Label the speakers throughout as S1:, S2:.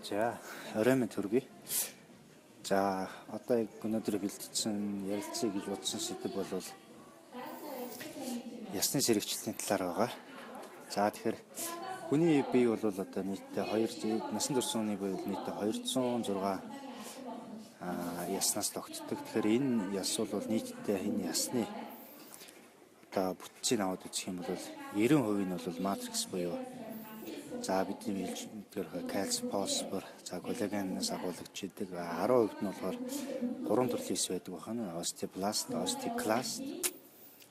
S1: За, орой минь төргий. За, одоо яг өнөөдөр бэлтгэсэн ярилцъя гэж бодсон сэдэв бол ясны сэргэжлийн талаар байгаа. За, тэгэхээр хүний бие бол одоо нийтдээ насан турш хүний бие бол нийтдээ 206 яснаас тогтдог. Тэгэхээр энэ яс бол нийтдээ энэ ясны одоо бүтцийг аваад үзэх юм бол 90% нь бол матрикс буюу за бидний хэлж кальц, фосфор, за коллагенаас агуулгач идэг 10% нь болохоор 3 төрлийн эс байдаг байна. Остеобласт, остеокласт,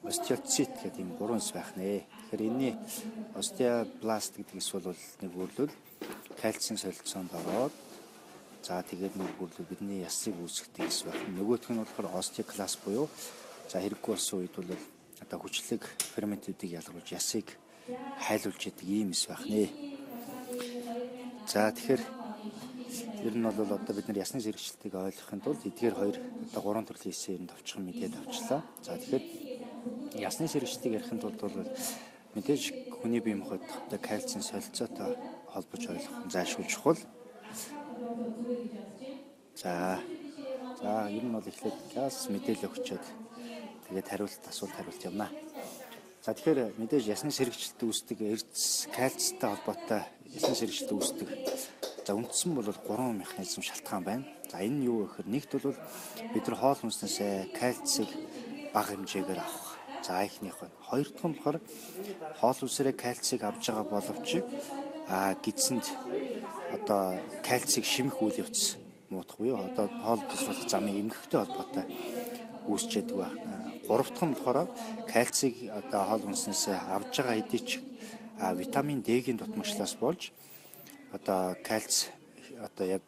S1: остеоцит гэдэг ийм 3 эс байх нэ. Тэгэхээр энэний остеобласт гэдэг эс бол нэг үрлэл кальцийн солилцоонд ороод за тэгээд нэг үрлэл бидний ясыг үүсгдэг эс байх. Нөгөөх нь болохоор остеокласт буюу за хэрэггүй болсон үед бол одоо хүчлэг ферментүүдийг ялгаруулж ясыг хайлуулж идэг ийм эс байх нэ. За тэгэхээр ер нь бол одоо бид нар ясны сэргэжлтийг ойлгохын тулд эдгээр хоёр одоо 3 төрлийн эсээр нь товчхон мэдээд авчлаа. За тэгэхээр ясны сэргэжлтийг ярихын тулд бол мэдээж хүний бие махбодтой кальцийн солилцоотой холбож ойлгох нь зайлшгүй чухал. За ер нь бол эхлээд газ мэдээлэл өгчөөд тэгээд асуулт хариулт явна. За тэгэхээр мэдээж ясны сэргэжлэлт үүсдэг эрдэс кальцтай холбоотой ясны сэргэжлэлт үүсдэг. За үндсэн бол 3 механизм шалтгаан байна. За энэ нь юу гэхээр нэгт бол бид нар хоол хүнснээс кальцийг бага хэмжээгээр авах. За эхнийх нь. Хоёр дахь нь болохоор хоол хүнсээрээ кальцийг авж байгаа боловч гидсэнд одоо кальцийг шимэх үйл явц муудах буюу одоо хоол босрох замын эмгэгтэй холбоотой үүсчээд байна. Гурав дахь нь болохоор кальцийг одоо хоол хүнснээс авж байгаа хэдий ч витамин D-гийн дутмагчлаас болж одоо кальц одоо яг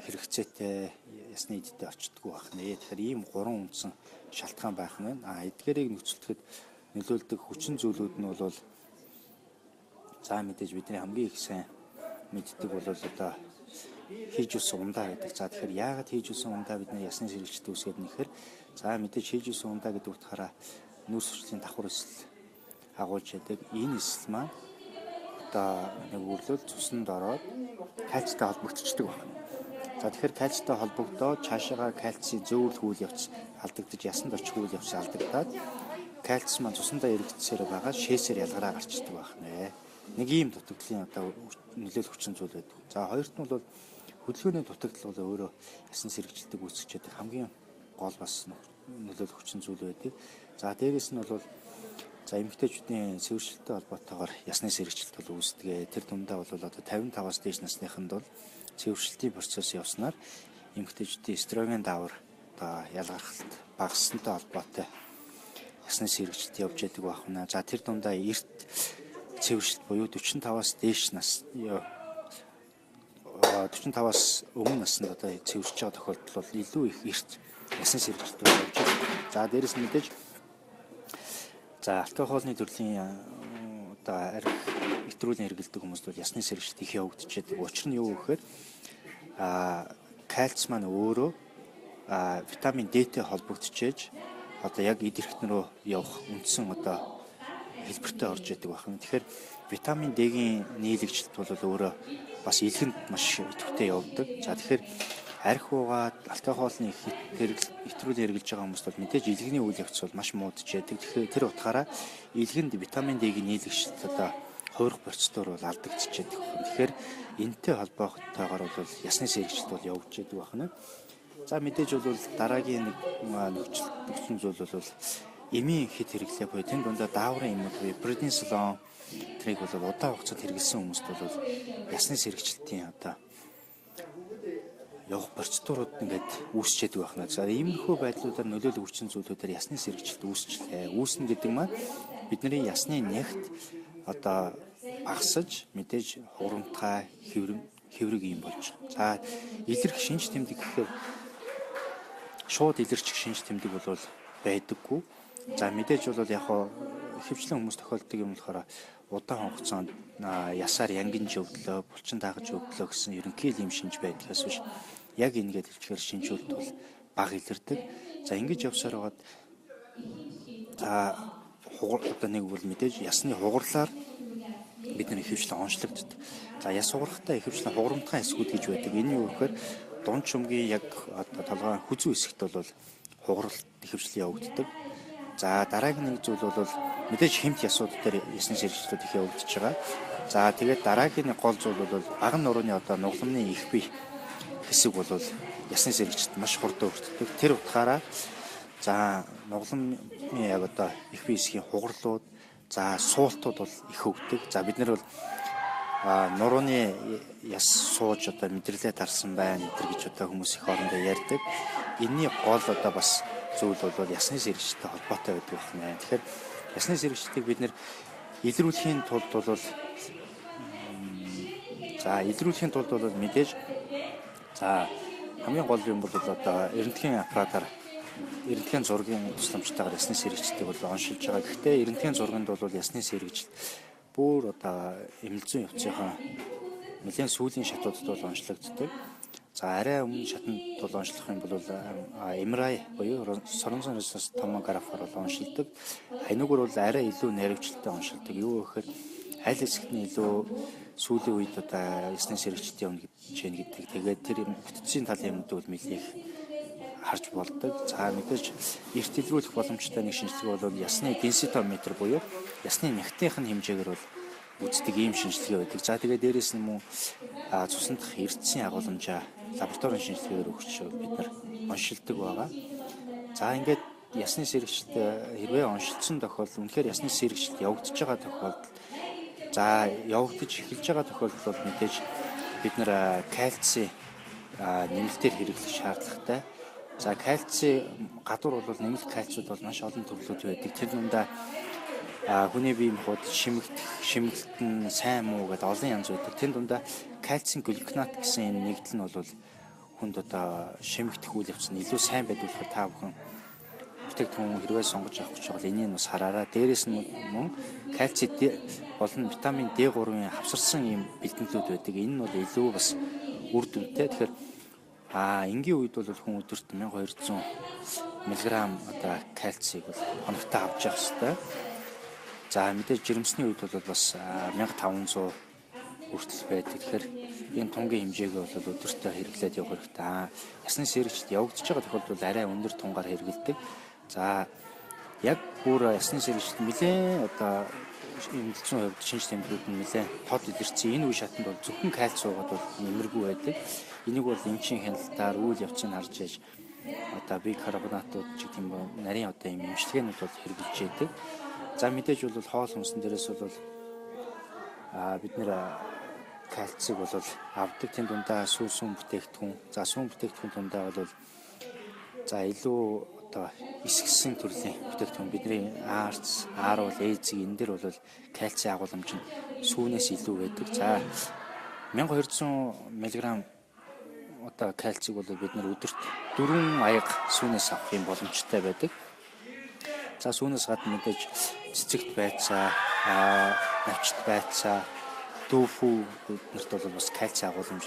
S1: хэрэгцээтэй ясны эдтэй очтдгүй байх нэ. Тэгэхээр ийм 3 үндсэн шалтгаан байх нь байна. Эдгээрийг нөхцөлдөд нөлөөлдөг хүчин зүйлүүд нь бол за мэдээж бидний хамгийн их сайн мэддэг бол одоо хийж үсэн ундаа гэдэг. За тэгэхээр яагаад хийж үсэн ундаа бидний ясны сэргэжлэлт үүсгээд нэхэр за мэдээж хийж үсэн ундаа гэдэг утгаараа нүүрс хүчлийн давхар эсэл агуулж яадаг. Энэ эсэл маань одоо нэг үрлэл цуснд ороод кальцтай холбогдчихдаг байна. За тэгэхээр кальцтай холбогдоод цаашаага кальцийн зөөвөрлөх үйл явц алдагдаж ясанд очих үйл явц алдагдаад кальц маань цусндаа эргэцсээр байгаа шээсээр ялгараа гарчдаг байна. Нэг ийм дутагдлын одоо нөлөөлөх хүчин зүйл байдаг. За хоёрт нь бол хөдөлгөөний дутагдал бол өөрөө ясны сэргэжлэлтийг үүсгэж хамгийн гол бас нөлөөлөх хүчин зүйл байдаг. За дээрээс нь бол за эмэгтэйчүүдийн цэвэршилттэй холбоотойгоор ясны сэргэжлэлт бол үүсдэг. Тэр дундаа бол одоо 55-аас дээш насныханд бол цэвэршилтийн процесс явснаар эмэгтэйчүүдийн эстроген даавар одоо ялгархалт багассантай холбоотой ясны сэргэжлэлт явж байдаг байна. За тэр дундаа эрт цэвэршилт буюу 45-аас дээш нас 45-аас өмнө наснд одоо цэвэрч байгаа тохиолдол бол илүү их эрт ясны сэргэжлэлт явж байгаа. За дээрэс нь мэдээж за алкогольны төрлийн одоо нэвтрүүлэн хэрэгэлдэг хүмүүст бол ясны сэргэжлэлт их явагдчихэдэг. Учир нь юу гэхээр кальц маань өөрөө витамин D-тэй холбогдчихэж одоо яг идэрхтэн рүү явах үндсэн одоо хэлбэртэй орж идэг байна. Тэгэхээр витамин D-гийн нийлэгжилт бол өөрөө бас илгэнд маш идэвхтэй явдаг. За тэгэхээр арх уугаад алкогольны нэвтрүүлэн хэрэглэж байгаа хүмүүст бол мэдээж илгэний үйл явц бол маш муудж яадаг. Тэгэхээр тэр утгаараа илгэнд витамин D-гийн нийлэгжилт одоо хуурах процедур бол алдагдчихэдэг байна. Тэгэхээр энэтэй холбоотойгоор бол ясны сэргэжлэлт бол явж идэг байна. За мэдээж бол дараагийн нөхцөл зүйл бол эмийн хэд хэрэглээ буюу тэнд дундаа дааврын эмүүд буюу преднизолон тэрийг бол удаан хугацаанд хэрэглэсэн хүмүүст бол ясны сэргэжлэлтийн одоо явах процедурууд ингээд үүсчээд байна. За иймэрхүү байдлуудаар нөлөөлөх хүчин зүйлүүдээр ясны сэргэжлэлт үүсчлээ. Үүснэ гэдэг маань бидний ясны нягт одоо багасж мэдээж хурамтгай хэврэг юм болж байгаа. За илэрх шинж тэмдэг гэхээр шууд илэрчих шинж тэмдэг бол байдаггүй. За мэдээж бол яг ихэвчлэн хүмүүс тохиолддог юм болохоор удаан хугацаанд ясаар янгинж өвдлөө, булчин даагаж өвдлөө гэсэн ерөнхий юм шинж байдгаас биш яг ингээд хэлчихээр шинжүүлэлт бол бага илэрдэг. За ингэж явсаар байгаад одоо нэг бол мэдээж ясны хугарлаар бидний ихэвчлэн онцлогддог. За яс сугарахтаа ихэвчлэн хугарамтгай хэсгүүд гэж байдаг. Энэ юу гэхээр дунд чумгийн яг одоо толгой хүзүү хэсэгт бол хугаралт ихэвчлэн явагддаг. За дараагийн нэг зүйл бол мэдээж хэмт ясууд дээр ясны сэргийлэлүүд их явагдаж байгаа. За тэгээд дараагийн гол зүйл бол баган нурууны одоо нугламны их бие хэсэг бол ясны сэргийлэлд маш хурдан өртдөг. Тэр утгаараа за нугламны яг одоо их бие хэсгийн хугарлууд, за суултууд бол их өгдөг. За бид нар бол нурууны яс сууж одоо мэдрэлээ тарсан байна гэж одоо хүмүүс их орондоо ярьдаг. Энийний гол одоо бас зүйл бол ясны сэргийлэлтэй холбоотой байдаг байна. Тэгэхээр ясны сэргийлэлтийг бид нэр илрүүлэхийн тулд бол мэдээж за хамгийн гол юм бол одоо эрдэнэтхийн аппаратаар эрдэнэтхийн зургийн тусламжтайгаар ясны сэргийлэлтийг бол оншилж байгаа. Гэхдээ эрдэнэтхийн зурганд бол ясны сэргийлэлт бүр одоо эмэлзэн явцынхаа нэлээд сүүлийн шатуудад бол онцлогддог. За арай өмнө шатанд бол онцлох юм бол MRI буюу соронзон резонанс томографаар бол оншилдог. Ханигур бол арай илүү наривчлалтай оншилдог. Юу гэхээр аль хэсэгт нь илүү сүүлийн үед одоо ясны сэргийлэлт явна гэж байна гэдэг. Тэгээд тэр бүтцийн талын юмд бол нэлээх харж болдог. За мэдээж эрт илрүүлэх боломжтой нэг шинжилгээ бол ясны денситометр буюу ясны нягтынхын хэмжээгээр бол үздэг ийм шинжилгээ байдаг. За тэгээд дээрэс нь мөн цуснд дах эрдэсийн агуулмжаа лабораторийн шинжилгээгээр өгч бид нар оншилдог байгаа. За ингээд ясны сэргийлэлт хэрвээ оншилсан тохиолдолд үнэхээр ясны сэргийлэлт явагдаж байгаа тохиолдолд явагдаж эхэлж байгаа тохиолдолд бол мэдээж бид нар кальци нэмэлтээр хэрэглэх шаардлагатай. За кальци гадуур бол нэмэлт кальциуд бол маш олон төрлүүд байдаг. Тэр дундаа хүний биеийн хууд шимэгдэлт нь сайн муу гэдэг олон янз байдаг. Тэр дундаа кальцийн глюконат гэсэн энэ нэгдэл нь бол хүнд одоо шимэгдэх үйл явц нь илүү сайн байдаг болохоор та бүхэн бүтээгдэхүүн хэрвээ сонгож авах гэж бол энийг бас хараарай. Дээрээс нь мөн кальци болон витамин D3-ын хавсарсан ийм бэлтгэлүүд байдаг. Энэ нь бол илүү бас үр дүнтэй. Тэгэхээр энгийн үед бол хүн өдөрт 1200 мг одоо кальцийг бол хоногтой авч явах хэрэгтэй. За мэдээж жирэмсний үед бол бас 1500 хүртэл байдаг. Тэгэхээр энэ тунгийн хэмжээгээ бол өдөртөө хэрэглээд явах хэрэгтэй. Ясны сэргийлэлт явагдаж байгаа тохиолдолд арай өндөр тунгаар хэрэглэдэг. За яг бүр ясны сэргийлэлт нэлээд одоо эмгэлзэн хувьд шинж тэмдгүүд нь нэлээд тод илэрсэн. Энэ үе шатанд бол зөвхөн кальци уугаад бол нэмэргүй байдаг. Энийг бол эмчийн хяналтаар үйл явцыг харж яж одоо бикарбонатууд ч гэх юм уу нарийн одоо юм эмчилгээнүүд бол хэрэгжилж яадаг. За мэдээж бол хоол хүнсэн дээрээс бол бид нэр кальциг бол авдаг. Тэнд дундаа сүүн бүтээгдэхүүн. За сүүн бүтээгдэхүүн дундаа бол за илүү одоо эсгсэн төрлийн бүтээгдэхүүн бидний арц, ааруул, ээзэг энэ дэр бол кальци агуулмж нь сүүнээс илүү байдаг. За 1200 мг одоо кальциг бол бид нар өдөрт 4 аяга сүүнээс авах юм боломжтой байдаг. За сүүнээс гадна мэдээж цэцэгт байцаа, навчт байцаа, дүүфүү биднэрт бол бас кальци агуулмж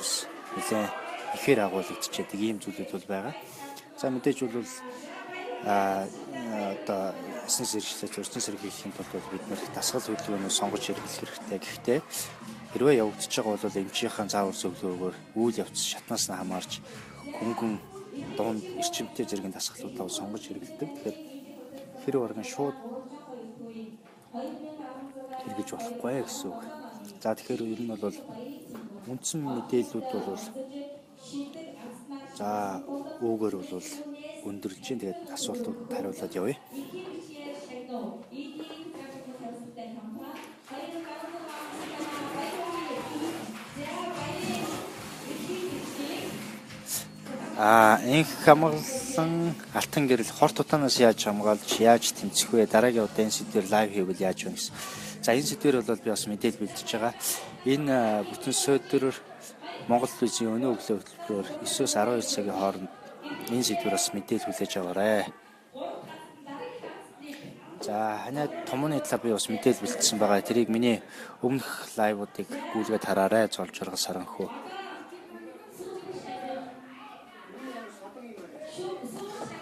S1: нэлээд ихээр агуулгдчихэдэг ийм зүйлүүд бол байгаа. За мэдээж бол одоо ясны сэргийлэлт, урьдчилан сэргийлэхийн тулд бид нэр дасгал хөдөлгөөнөө сонгож хэрэглэх хэрэгтэй. Гэхдээ хэрвээ явагдаж байгаа бол эмчийнхаа заавар зөвлөгөөгөөр үйл явц шатнаас нь хамаарч хөнгөн дунд эрчимтэй зэргийн дасгалуудаа сонгож хэрэглэдэг. Тэгэхээр хэр оргин шууд хэрэгж болохгүй гэсэн үг. За тэгэхээр ер нь бол үндсэн мэдээллүүд бол за үүгээр бол өндөрлж чинь тэгээд асуултууд хариулаад явъя. Энх хамгаалсан алтан гэрэл хорт тутанаас яаж хамгаалж яаж тэмцэх вэ? Дараагийн удаа энэ сэдвээр лайв хийвэл яаж вэ гэсэн. За энэ сэдвээр бол би бас мэдээлэл бэлдэж байгаа. Энэ бүтэн сөөдөр Монгол телевизийн өнөө өглөө хөтөлбөрөөр 9-12 цагийн хооронд энэ сэдвээр бас мэдээлэл хүлээж аваарай. За ханаа томооны талаар би бас мэдээлэл бэлдсэн байгаа. Тэрийг миний өмнөх лайвуудыг гүйлгээд хараарай. Золж жаргал саранхүү.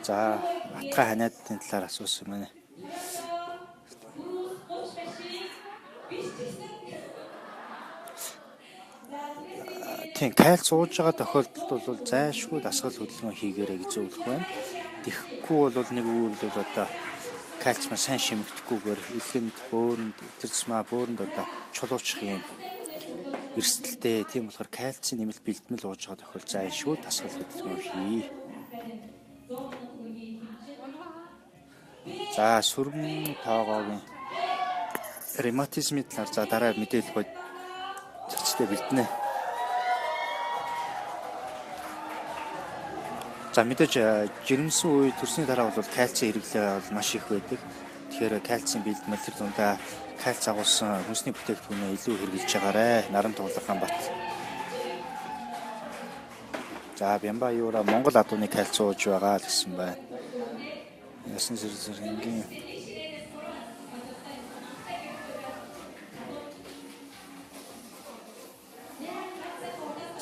S1: За атгай ханиадын талаар асуусан байна. тийм кальц ууж байгаа тохиолдолд бол зайлшгүй дасгал хөдөлгөөн хийгээрэй гэж зөвлөх байна. Тэгэхгүй бол нэг үйл бол одоо кальц маань сайн шимэгдэхгүйгээр илгэнд бөөрөнд этерцмаа бөөрөнд одоо чулуучих юм эрсдэлтэй. Тийм болохоор кальцийн нэмэлт бэлтгэл ууж байгаа тохиолдолд зайлшгүй дасгал хөдөлгөөн хий. За сүргэн тоогоогийн ревматизмын талаар за дараа мэдээлэл бод зочтой бэлдэнэ. За мэдээж жирэмсэн үе төрсний дараа бол кальцийн хэрэглээ бол маш их байдаг. Тэгэхээр кальцийн бэлтгэл төр дундаа кальц агуулсан хүнсний бүтээгдэхүүнээ илүү хэрэгжилж байгаарэ. Наран Тулгархан бат. За Бямба юура Монгол адууны кальц ууж байгаа гэсэн байна. Ясан зэрэг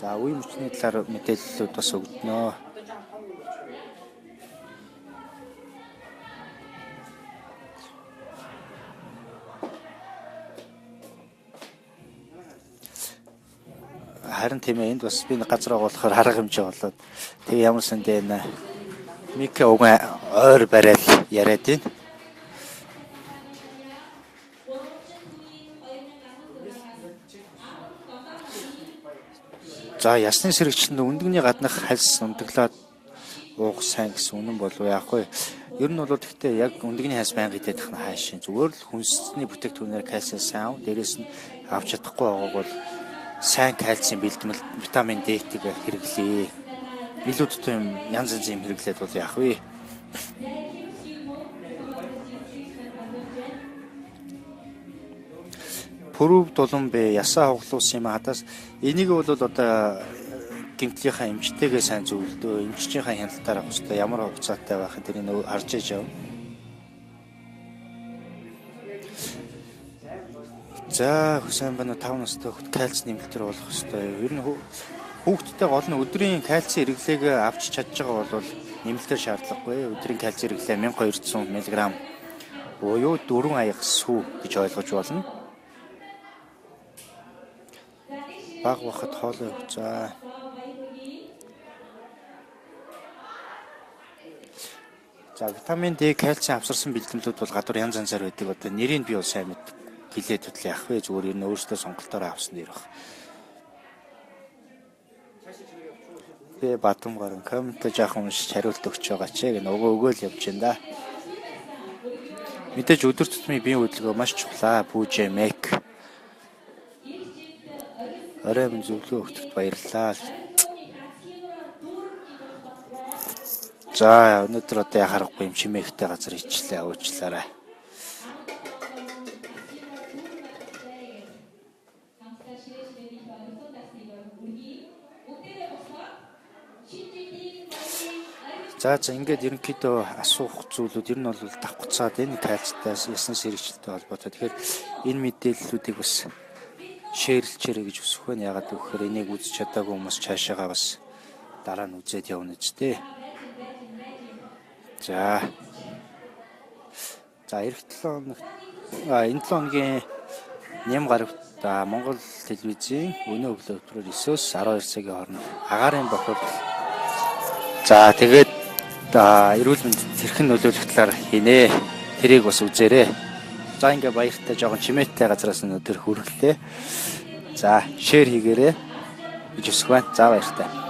S1: за үе мөчний талаар мэдээллүүд бас өгдөнө. Харин тийм ээ энд бас би нэг газар байгаа болохоор арга хэмжээ болоод тэг ямар сандэ нэ мик угаа ойр барайл яриад байна. За ясны сэрэгчэнд өндөгний гаднах хальс ундаглаад уух сайн гэсэн үнэн болов яах вэ? Ер нь бол гэхдээ яг өндөгний хальс байнга идэх нь хаашийн зүгээр л хүнсний бүтээгдэхүүнээр кальциум сайн дээрээс нь авч чадахгүй байгаа бол сайн кальцийн бэлтгэл витамин D-ийг хэрэглэе. Илүү дутуу юм янз янзын хэрэглээд бол яах вэ? Пүрэв дулан бэ ясаа хуглуус юм хадаас энийг бол одоо гэмтлийнхаа эмчтэйгээ сайн зөвлөдөө эмччийнхаа хяналтаар авах хэрэгтэй ямар хугацаатай байх тэрийг харж иж яв. За Хүсэн байна 5 настай хүүхэд кальц нэмэлтээр болох хэрэгтэй. Ер нь хүүхдтэй гол нь өдрийн кальцийн хэрэглээг авч чадж байгаа бол нэмэлтээр шаардлагагүй. Өдрийн кальцийн хэрэглээ 1200 мг буюу 4 аяга сүү гэж ойлгож болно. Баг бахад хоолой за. За витамин D кальцийн авсарсан бэлтгэлүүд бол гадуур янз янзаар байдаг. Одоо нэрийг би бол сайн мэд хилээд хөтлөө яах вэ? Зүгээр ер нь өөрөөсөө сонголтоор авсан дээрх. Би Батум гарын коммент жаахан уншиж хариулт өгч байгаа ч яг өгөөл явж байна да. Мэдээж өдөр тутмын биеийн хөдөлгөөн маш чухлаа. Пүүжэ мек. Орой минь зөвлөгөө өгөхөд баярлалаа. За өнөөдөр одоо яхахгүй юм чимээгтэй газар ичлээ уучлаарай. За ингээд ерөнхийдөө асуух зүйлүүд ер нь бол давхцаад энэ кальцтаас ясны сэрэгчлэлтэй холбоотой. Тэгэхээр энэ мэдээллүүдийг бас шеэрлчээрэй гэж хүсэх байна. Ягаад гэвэл энийг үзэж чадаагүй хүмүүс цаашаага бас дараа нь үзээд явна ч дээ. За эх 7 хоног энэ 7 хоногийн ням гарагт Монгол телевизийн өнөө өглөө өдрөөр 9-өөс 12 цагийн хооронд агаарын бохирдол. За тэгээд эрүүл мэндэд хэрхэн нөлөөлөх талаар хийнэ. Тэрийг бас үзээрэй. За ингээ баяртай жоохон чимээтэй газараас өнөөдөр хүргэлээ. За шеэр хийгээрэй гэж хүсэх байна. За баяртай.